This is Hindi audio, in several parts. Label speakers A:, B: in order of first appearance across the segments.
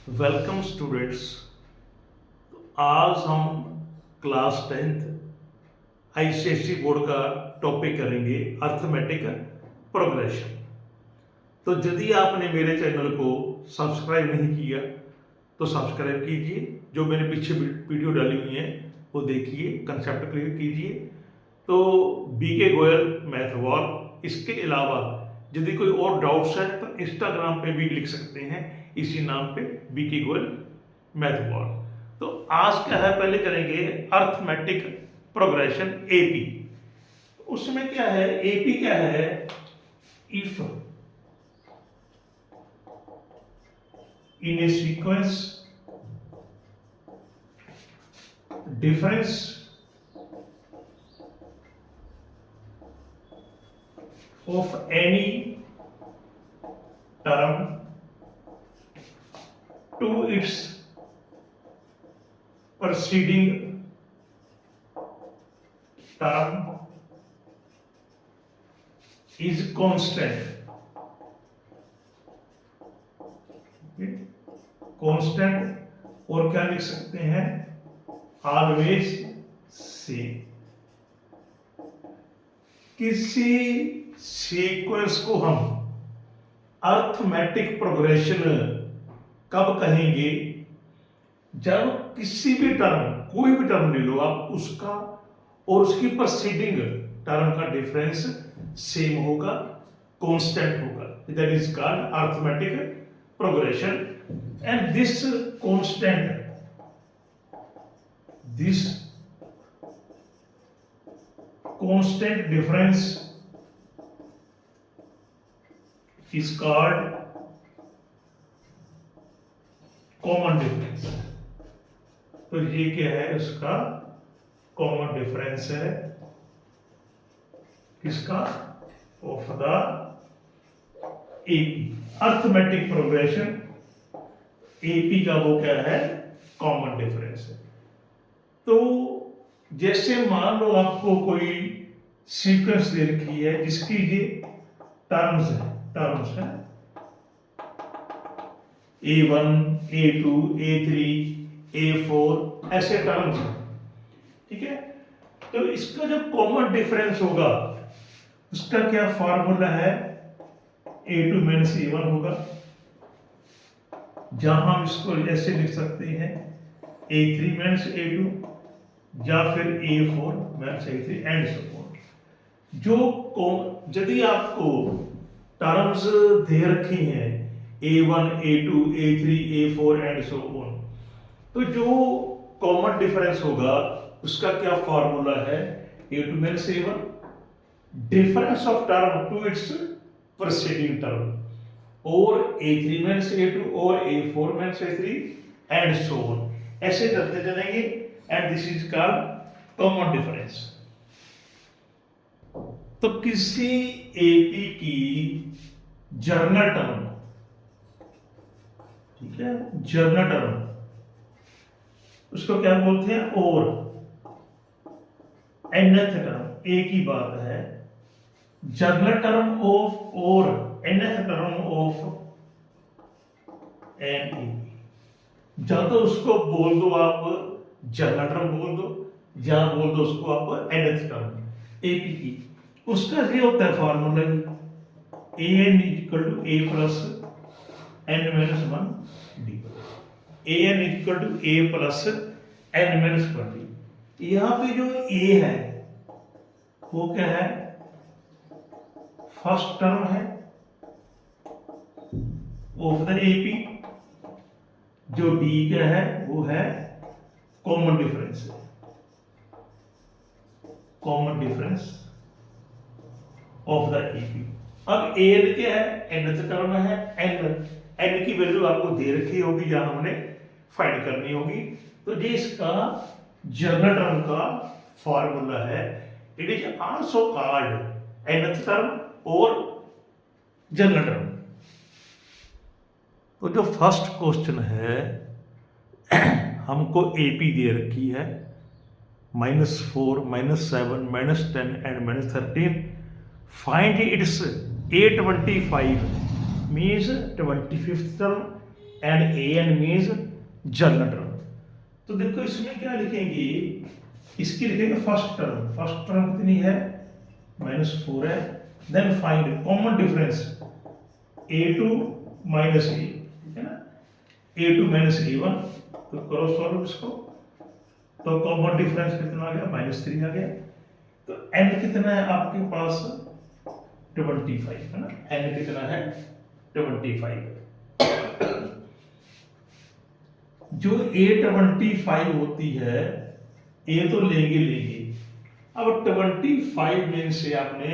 A: Welcome students. आज हम क्लास 10th आईसीएसई बोर्ड का टॉपिक करेंगे अर्थमेटिक प्रोग्रेशन। तो यदि आपने मेरे चैनल को सब्सक्राइब नहीं किया तो सब्सक्राइब कीजिए। जो मैंने पीछे वीडियो डाली हुई है वो देखिए, कंसेप्ट क्लियर कीजिए। तो बीके गोयल मैथ वॉल, इसके अलावा यदि कोई और डाउट्स है तो इंस्टाग्राम पे भी लिख सकते हैं इसी नाम पे, बीके गोयल मैथ वॉल। तो आज क्या है, पहले करेंगे अर्थमेटिक प्रोग्रेशन एपी। उसमें क्या है, एपी क्या है, if in a sequence difference of any term to its preceding term is constant। Constant और क्या लिख सकते हैं, ऑलवेज सेम। किसी सीक्वेंस को हम अर्थमेटिक प्रोग्रेशन कब कहेंगे, जब किसी भी टर्म, कोई भी टर्म ले लो आप, उसका और उसकी प्रीसीडिंग टर्म का डिफरेंस सेम होगा, कांस्टेंट होगा। That is called arithmetic progression. And this constant difference is called common difference। तो ये क्या है, उसका कॉमन डिफरेंस है, किसका, of the AP. Arithmetic progression AP का वो क्या है, कॉमन डिफरेंस है। तो जैसे मान लो आपको कोई सीक्वेंस दे रखी है जिसकी ये टर्म्स है A1, A2, A3, A4 ऐसे टर्म्स हैं, ठीक है। तो इसका जो कॉमन डिफरेंस होगा उसका क्या फॉर्मूला है, A2 माइनस A1 होगा, जहां हम इसको ऐसे लिख सकते हैं A3 माइनस A2 या फिर A4 minus A3 and so on. जो यदि आपको टर्म्स दे रखी हैं A1, A2, A3, A4 and so on, तो जो कॉमन डिफरेंस होगा उसका क्या फॉर्मूला है, A2 minus A1 difference of term to its preceding term, और A3 माइनस A2 और A4 minus A3 and so on, ऐसे करते चलेंगे। And this is called common difference. तो किसी एपी की जर्नल टर्म, ठीक है, जर्नल टर्म उसको क्या बोलते हैं, और nth टर्म, एक ही बात है, जर्नल टर्म ऑफ और nth term of an AP. या तो उसको बोल दो आप जर्नल टर्म बोल दो, या बोल दो उसको आप nth टर्म एपी की। उसका ये होता है formula, an equal to a plus n minus 1 D, an equal to a plus n minus 1 D. यहाँ पे जो a है वो क्या है, फर्स्ट टर्म है ऑफ द एपी। जो डी क्या है वो है common difference, common difference of the AP. अब एन क्या है, nth टर्म है, एन की वैल्यू आपको दे रखी होगी या हमने फाइंड करनी होगी। तो ये इसका जर्नल टर्म का फॉर्मूला है। It is also called nth term और जनरल टर्म। तो जो फर्स्ट क्वेश्चन है, हमको एपी दे रखी है -4, -7, -10 and -13। Find its A25 means 25th term and A N means general term. तो देखो इसमें क्या लिखेंगे, इसकी लिखेंगे फर्स्ट टर्म कितनी है -4 है। Then find common difference a2 minus A, ठीक है ना, a2 माइनस a1। तो करो सॉल्व इसको, तो कॉमन डिफरेंस कितना आ गया -3 आ गया। तो n कितना है आपके पास 25 है ना, n कितना है 25। जो A25 होती है ये तो लेंगे। अब 25 में से आपने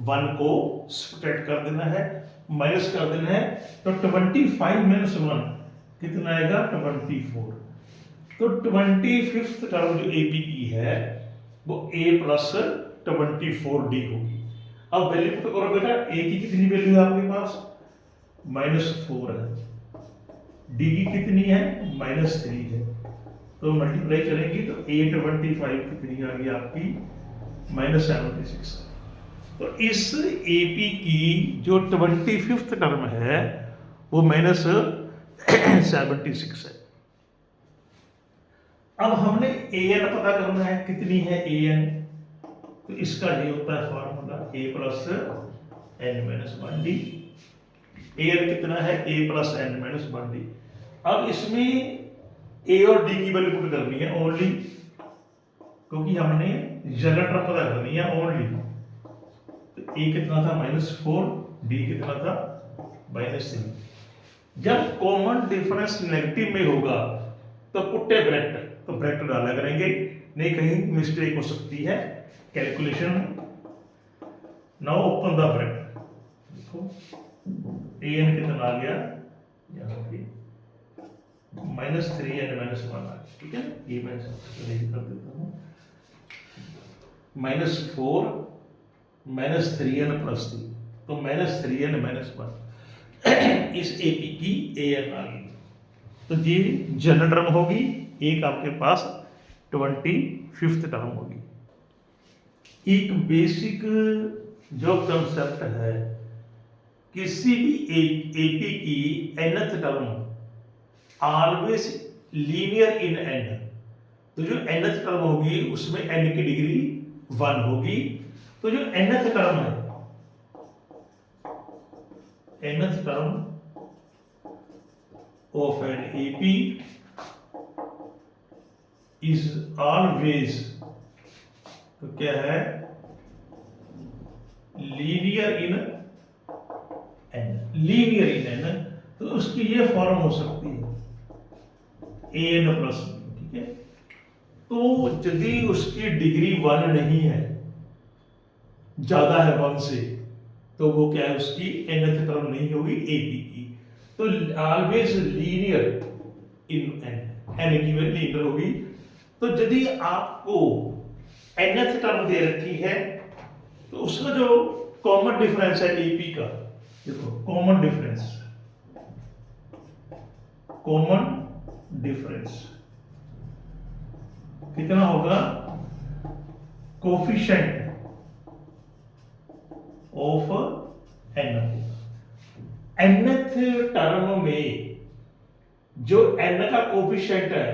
A: 1 को सब्ट्रैक्ट कर देना है, माइनस कर देना है। तो 25 माइनस 1 कितना आएगा 24। तो 25th टर्म जो AP की है वो A प्लस 24D होगी। अब वैल्यू पुट करो बेटा, A की कितनी वैल्यू है आपके पास -4 है, D की कितनी है -3 है। तो मल्टीप्लाई करेंगे तो A25 कितनी आ गई आपकी -76। तो इस AP की जो 25th टर्म है वो -76 है। अब हमने an पता करना है, कितनी है an। तो इसका ये होता है formula a plus n-1d। an कितना है a प्लस n-1d। अब इसमें a और d की वैल्यू पुट करनी है ओनली, क्योंकि हमने जनरल टर्म पता करनी है ओनली। तो a कितना था -4, d कितना था -3। जब कॉमन डिफरेंस नेगेटिव में होगा तो पुट ए ब्रैकेट, तो ब्रैकेट डाला करेंगे, नहीं कहीं मिस्टेक हो सकती है कैलकुलेशन में। नाउ ओपन द ब्रैकेट, देखो an कितना आ गया यहाँ पे -3 and -1 आ गया, ठीक है। ये मैं कर देता हूँ -4 -3 and +3, तो -3 and -1 इस AP की an आ गई। तो ये जनरल टर्म होगी, एक आपके पास 25th टर्म होगी। एक बेसिक जो कंसेप्ट है, किसी भी AP की nth टर्म ऑलवेज लीनियर इन n। तो जो nth टर्म होगी उसमें n की डिग्री 1 होगी। तो जो nth टर्म है, nth term of an AP is always, तो क्या है लीनियर इन n, लीनियर इन n। तो उसकी ये फॉर्म हो सकती है an प्लस, ठीक है। तो यदि उसकी डिग्री 1 नहीं है, ज्यादा है 1 से, तो वो क्या है उसकी nth टर्म नहीं होगी AP की। तो ऑलवेज लीनियर इन n की वैल्यू लीनियर होगी। तो यदि आपको nth टर्म दे रखी है तो उसका जो कॉमन डिफरेंस है AP का, देखो कॉमन डिफरेंस कितना होगा, कोफिशिएंट ऑफ nth टर्म में जो n का कोफिशिएंट है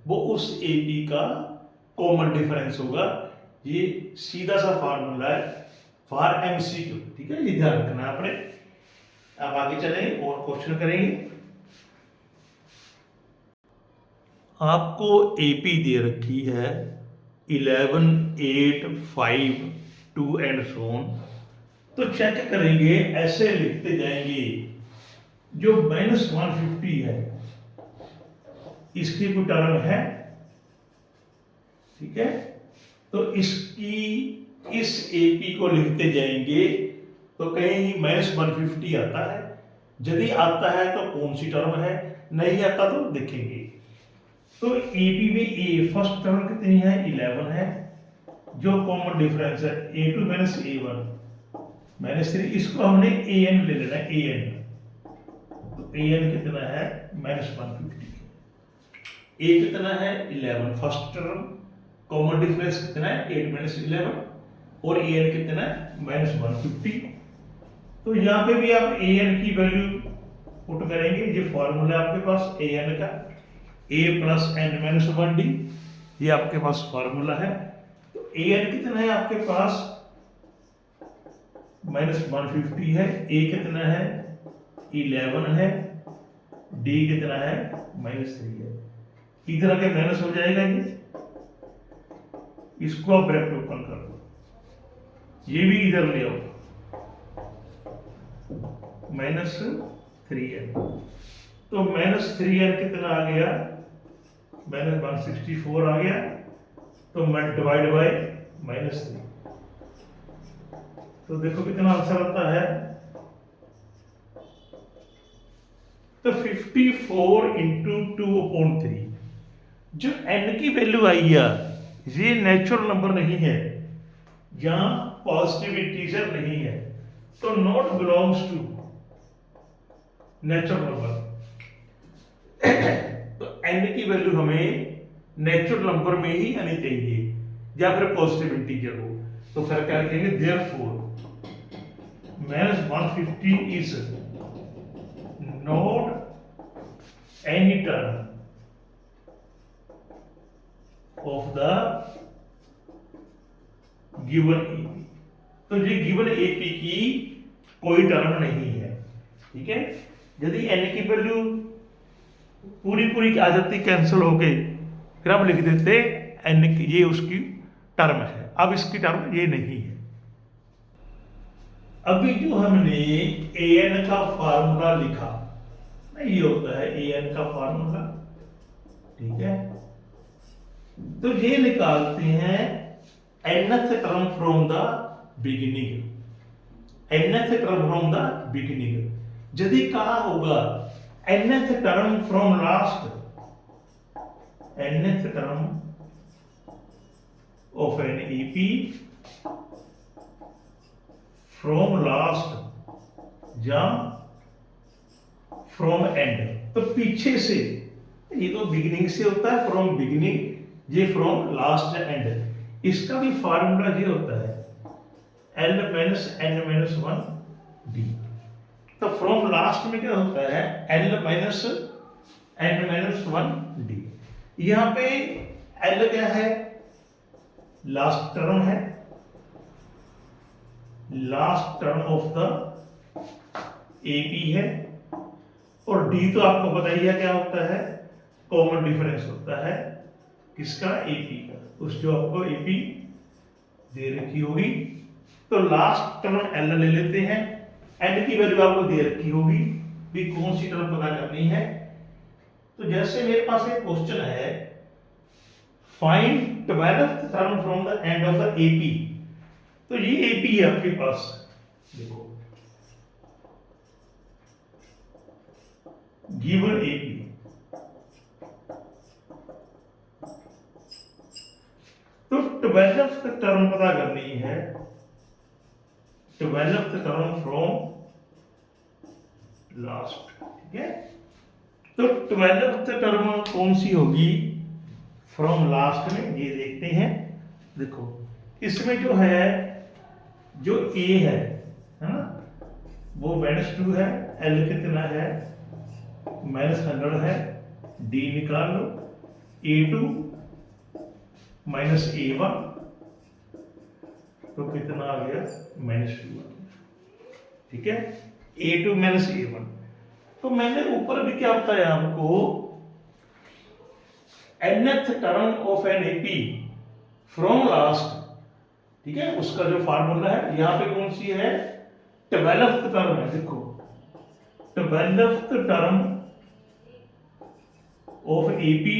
A: वो उस AP का कॉमन डिफरेंस होगा। ये सीधा सा फार्मूला है फॉर MCQ, ठीक है, ये ध्यान रखना है आपने। अब आगे चलें और क्वेश्चन करेंगे। आपको AP दे रखी है 11, 8, 5, 2 एंड सो ऑन। तो चेक करेंगे, ऐसे लिखते जाएंगे। जो -150 है इसकी कोई टर्म है, ठीक है। तो इसकी इस AP को लिखते जाएंगे तो कहीं -150 आता है। यदि आता है तो कौन सी टर्म है, नहीं आता तो देखेंगे। तो AP में A फर्स्ट टर्म कितनी है 11 है, जो कॉमन डिफरेंस है A2 माइनस A1 -3। इसको हमने an ले लेना है, an। तो an कितना है -150। A कितना है 11, फर्स्ट टर्म कॉमन डिफरेंस कितना है 8 माइनस 11, और an कितना है -150। तो यहाँ पे भी आप an की वैल्यू पुट करेंगे, ये फॉर्मूला है आपके पास ए एन का, ए प्लस एन माइनस 1 डी, ये आपके पास फॉर्मूला है। तो ए एन कितना है आपके पास -150 है, ए कितना है 11 है, डी कितना है -3 है। इधर आके माइनस हो जाएगा, इसको आप ब्रैकेट ओपन कर दो, ये भी इधर ले आओ, -3n। तो -3n कितना आ गया, -164 आ गया। तो डिवाइड बाय -3, तो देखो कितना आंसर आता है। तो 54 × 2/3, जो n की वैल्यू आई है ये नेचुरल नंबर नहीं है, यहाँ पॉजिटिव इंटीजर नहीं है, तो not belongs to natural number. तो n की वैल्यू हमें नेचुरल नंबर में ही आनी चाहिए या फिर पॉजिटिव इंटीजर हो। तो फिर क्या लिखेंगे, therefore -150 is not any term of the given AP. तो ये गिवन एपी की कोई टर्म नहीं है, ठीक है। यदि n की वैल्यू पूरी आ जाती कैंसिल हो गई, फिर हम लिख देते n की ये उसकी टर्म है, अब इसकी टर्म ये नहीं है। अभी जो हमने an का फार्मूला लिखा, ये होता है an का फार्मूला, ठीक है। तो ये निकालते हैं nth term from the beginning, nth term from the beginning. यदि कहा होगा nth term from last, nth term of an AP from last या फ्रॉम एंड, तो पीछे से, ये तो बिगिनिंग से होता है, फ्रॉम बिगिनिंग, ये फ्रॉम लास्ट एंड। इसका भी फार्मूला ये होता है L - n-1 d। तो फ्रॉम लास्ट में क्या होता है L - n-1 d। यहां पे L क्या है, लास्ट टर्म है, last term of the AP है, और d तो आपको पता ही है क्या होता है, कॉमन डिफरेंस होता है किसका, एपी का। उस जो आपको एपी दे रखी होगी, तो लास्ट टर्म L ले लेते हैं, n की वैल्यू आपको दे रखी होगी भी कौन सी टर्म पता करनी है। तो जैसे मेरे पास एक क्वेश्चन है, find 12th term from the end of the AP. तो ये एपी है आपके पास, देखो गिवन एपी, तो 12th टर्म पता करनी है, 12th टर्म फ्रॉम लास्ट, ठीक है। तो 12th टर्म कौन सी होगी फ्रॉम लास्ट में, ये देखते हैं। देखो इसमें जो है, जो ए है ना, वो -2 है, L कितना है -100 है, D निकाल लो, A2 -A1, तो कितना आ गया -2, ठीक है। A2 -A1। तो मैंने ऊपर भी क्या बताया आपको, nth term of an AP from last, ठीक है, उसका जो फार्मूला है, यहां पे कौन सी है, 12th टर्म है। देखो 12th term of AP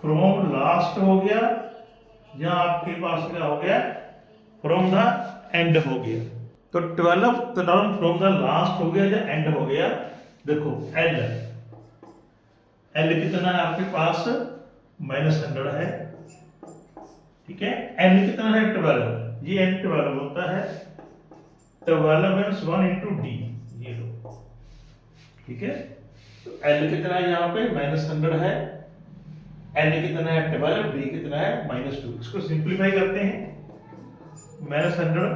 A: from last हो गया, या आपके पास क्या हो गया, फ्रॉम द एंड हो गया। तो 12th term from the last हो गया या एंड हो गया। देखो L कितना है आपके पास -100 है, ठीक है। n कितना है 12, ये n 12 होता है, 12 - 1 × d, ये लो, ठीक है। तो L कितना है यहाँ पे -100 है, n कितना है 12, d कितना है -2। इसको सिंप्लीफाई करते हैं, -100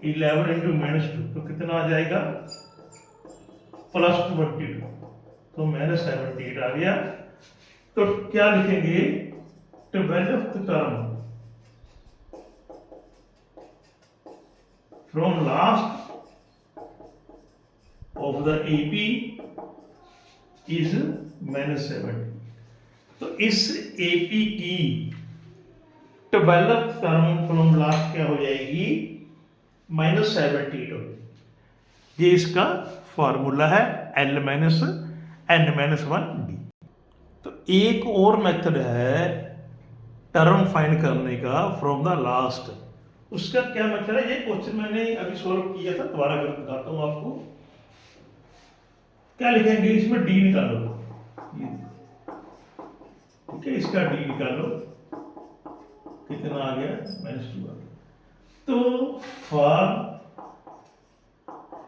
A: 11 इंटू -2 तो कितना आ जाएगा +22, तो -78 आ गया। तो क्या लिखेंगे 12th term from last of the AP is -70। तो इस एपी की 12th टर्म फ्रॉम लास्ट क्या हो जाएगी -78 हो जाएगी। ये इसका फॉर्मूला है L-N-1D। तो एक और मेथड है टर्म फाइंड करने का फ्रॉम द लास्ट। उसका क्या मेथड है, ये क्वेश्चन मैंने अभी सॉल्व किया था, दोबारा करके बताता हूं आपको। क्या लिखेंगे इसमें डी निकालो, ठीक है, इसका डी निकालो, कितना आ गया -2 आ गया। तो for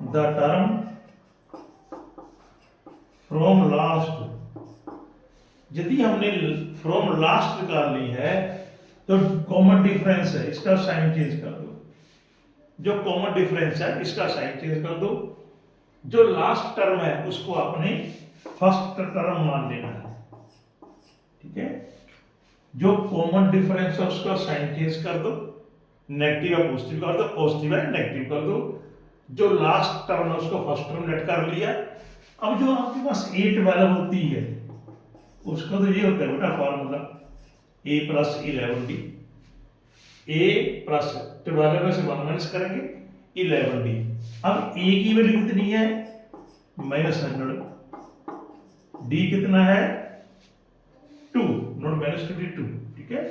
A: the term from last, यदि हमने फ्रॉम लास्ट निकाल ली है तो कॉमन डिफरेंस है, इसका साइन चेंज कर दो। जो कॉमन डिफरेंस है इसका साइन चेंज कर दो। जो लास्ट टर्म है उसको आपने फर्स्ट टर्म मान लेना है, ठीक है। जो कॉमन डिफरेंस है उसका साइन चेंज कर दो, नेगेटिव या पॉजिटिव कर दो, पॉजिटिव है नेगेटिव कर दो। जो लास्ट टर्म है उसको फर्स्ट टर्म लेट कर लिया। अब जो आपके पास 8 वैल्यू होती है उसका तो ये होता है बेटा फॉर्मूला a + 11d, a + 12 में से 1 माइनस करेंगे 11d। अब a की वैल्यू कितनी है -100, d कितना है 2, नॉट -22, ठीक है।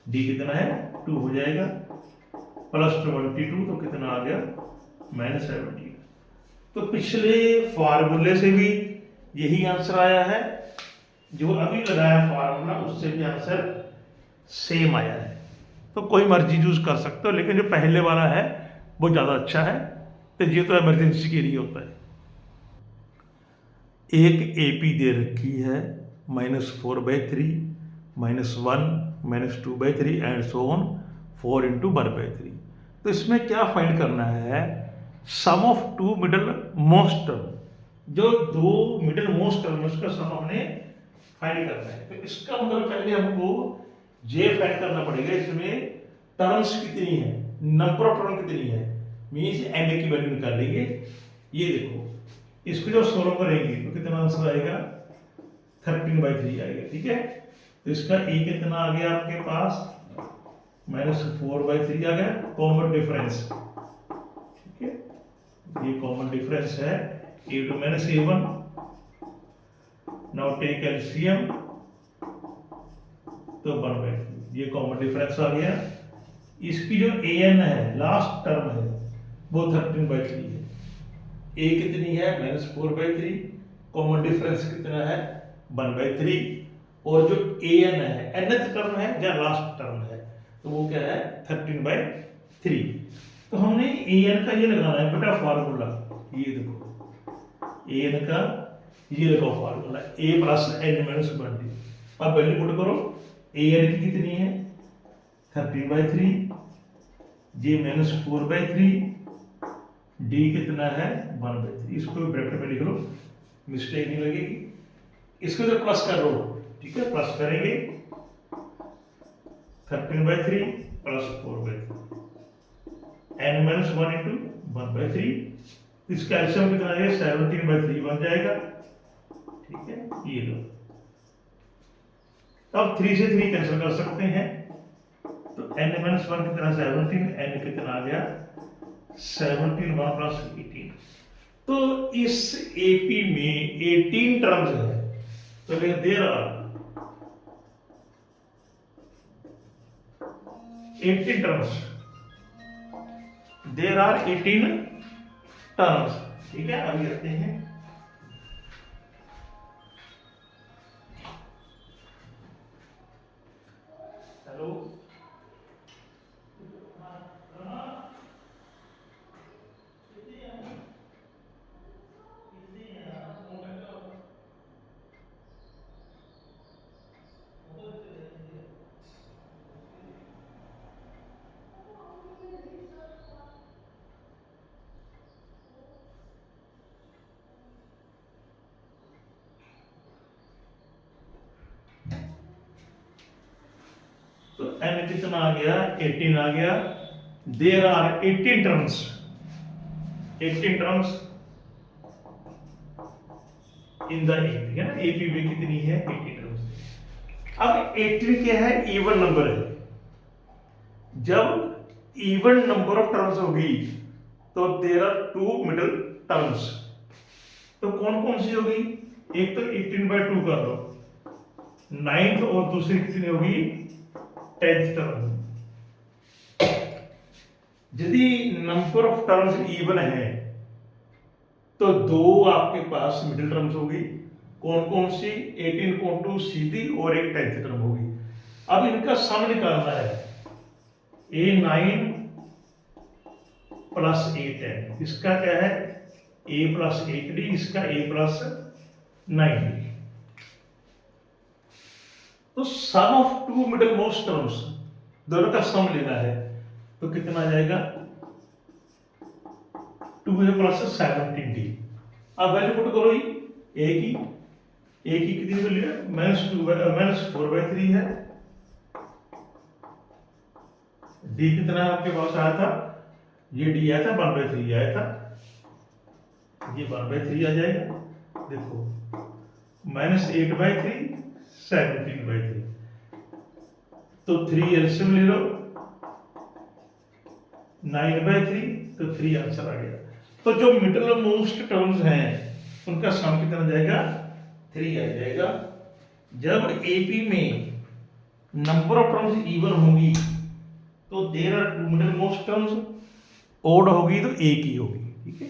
A: d कितना है 2 हो जाएगा, +22 तो कितना आ गया -70। तो पिछले फार्मूले से भी यही आंसर आया है, जो अभी लगाया फार्मूला उससे भी आंसर सेम आया है। तो कोई मर्जी यूज कर सकते हो, लेकिन जो पहले वाला है वो ज़्यादा अच्छा है। तो ये तो इमरजेंसी के लिए होता है। एक एपी दे रखी है -4/3, -1, -2/3 एंड सो ऑन 4 × 1/3। तो इसमें क्या फाइंड करना है, सम ऑफ 2 मिडल मोस्ट टर्म। जो 2 मिडल मोस्ट टर्म उसका सम हमने फाइंड करना है। तो इसका मतलब पहले हमको जे फाइंड करना पड़ेगा, इसमें टर्म्स कितनी है, नंबर ऑफ टर्म कितनी है, मींस एन की वैल्यू निकालेंगे। ये देखो इसको जब सोल्व करेंगे तो कितना आंसर आएगा 13/3 आएगा, ठीक है। तो इसका ए कितना आ गया आपके पास -4/3 आ गया, कॉमन डिफरेंस, ठीक है। ये कॉमन डिफरेंस है a2 - a1। Now take LCM, तो 1/3 ये कॉमन डिफरेंस आ गया। इसकी जो an है लास्ट टर्म है वो 13/3 है। a कितनी है -4/3, कॉमन डिफरेंस कितना है 1/3, और जो an है nth टर्म है या लास्ट टर्म है तो वो क्या है 13/3। तो हमने an का ये लगाना है बेटा फार्मूला, ये देखो an का ये लगाओ फार्मूला a + n-1d। अब वैल्यू पुट करो, an की कितनी है 13/3, j -4/3, d कितना है 1/3। इसको ब्रैकेट में लिख लो, मिस्टेक नहीं लगेगी। इसको जब प्लस कर लो, ठीक है, प्लस करेंगे 13/3 + 4/3 n-1 × 1/3। इसका एलसीएम कितना है 17/3 बन जाएगा, ठीक है। ये लो, अब 3 से 3 कैंसिल कर सकते हैं, तो n-1 कितना 17, n कितना आ गया 17, 1 + 18। तो इस एपी में 18 टर्म्स है, तो there are 18 terms, there are 18 terms, ठीक है। अभी करते हैं, हेलो n कितना आ गया 18 आ गया। There are 18 terms, 18 terms in the AP, है ना, एपी में कितनी है 18 टर्म्स। अब 18 क्या है, इवन नंबर है। जब इवन नंबर ऑफ टर्म्स होगी तो देयर आर 2 मिडल टर्म्स। तो कौन कौन सी होगी, एक तो 18/2 कर लो, 9th, और दूसरी कितनी होगी 10th टर्म। यदि नंबर ऑफ टर्म्स इवन है तो दो आपके पास मिडिल टर्म्स होगी। कौन कौन सी, 18/2 सीधी और एक 10th टर्म होगी। अब इनका सम निकालना है, a9 प्लस a10, इसका क्या है a प्लस 8d, इसका a प्लस 9d। तो सम ऑफ 2 मिडल मोस्ट टर्म्स, दोनों का सम लेना है, तो कितना आ जाएगा 2a प्लस 17d। अब वैल्यू पुट करो ही, a की कितनी वैल्यू है -4/3 है। d कितना आपके पास आया था, ये d आया था 1/3 आया था, ये 1/3 आ जाएगा। देखो -8/3 17/3, तो 3 एलसीएम ले लो, 9/3, तो 3 आंसर आ गया। तो जो मिडल मोस्ट टर्म्स हैं उनका सम कितना जाएगा 3 आ जाएगा। जब एपी में नंबर ऑफ टर्म्स इवन होंगी तो there are 2 middle most terms, odd होगी तो एक ही होगी, ठीक है।